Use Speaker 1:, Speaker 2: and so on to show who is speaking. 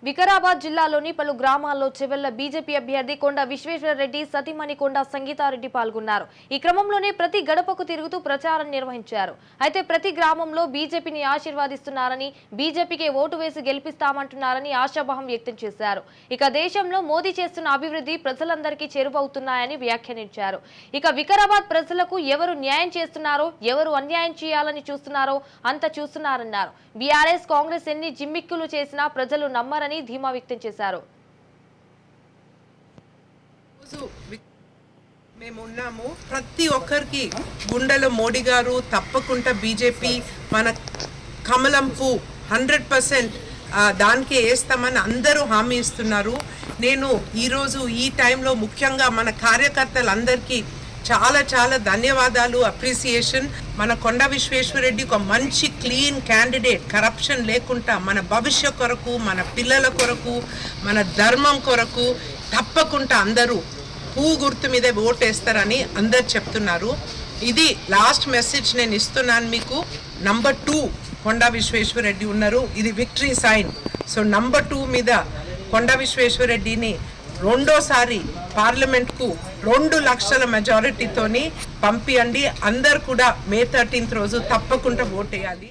Speaker 1: వికారాబాద్ జిల్లాలోని పలు గ్రామాల్లో చెవెళ్ల బీజేపీ అభ్యర్థి కొండ విశ్వేశ్వరరెడ్డి సతీమణి కొండ సంగీతారెడ్డి పాల్గొన్నారు. ఈ క్రమంలోనే ప్రతి గడపకు తిరుగుతూ ప్రచారం నిర్వహించారు. అయితే ప్రతి గ్రామంలో బీజేపీని ఆశీర్వాదిస్తున్నారని, బీజేపీకే ఓటు వేసి గెలిపిస్తామంటున్నారని ఆశాభావం వ్యక్తం చేశారు. ఇక దేశంలో మోదీ చేస్తున్న అభివృద్ధి ప్రజలందరికీ చేరువవుతున్నాయని వ్యాఖ్యానించారు. ఇక వికారాబాద్ ప్రజలకు ఎవరు న్యాయం చేస్తున్నారో, ఎవరు అన్యాయం చేయాలని చూస్తున్నారో అంత చూస్తున్నారన్నారు. బీఆర్ఎస్ కాంగ్రెస్ ఎన్ని జిమ్మిక్కులు చేసినా ప్రజలు నమ్మరని ధీమా వ్యక్తం చేశారు.
Speaker 2: మేమున్నాము, ప్రతి ఒక్కరికి గుండెలో మోడీ గారు తప్పకుండా బీజేపీ మన కమలంపు 100% దానికే వేస్తామని అందరూ హామీ ఇస్తున్నారు. నేను ఈరోజు ఈ టైంలో ముఖ్యంగా మన కార్యకర్తలందరికీ చాలా చాలా ధన్యవాదాలు, అప్రిసియేషన్. మన కొండ విశ్వేశ్వరరెడ్డి ఒక మంచి క్లీన్ క్యాండిడేట్, కరప్షన్ లేకుండా మన భవిష్యత్ కొరకు, మన పిల్లల కొరకు, మన ధర్మం కొరకు తప్పకుండా అందరూ పువ్వు గుర్తు మీదే ఓటేస్తారని అందరు చెప్తున్నారు. ఇది లాస్ట్ మెసేజ్ నేను ఇస్తున్నాను మీకు. నంబర్ 2 కొండ విశ్వేశ్వరరెడ్డి ఉన్నారు, ఇది విక్టరీ సైన్. సో నంబర్ 2 మీద కొండ విశ్వేశ్వరరెడ్డిని రెండోసారి పార్లమెంట్కు 2 లక్షల మెజారిటీతోని పంపియండి. అందరు కూడా May 13th రోజు తప్పకుండా ఓటేయాలి.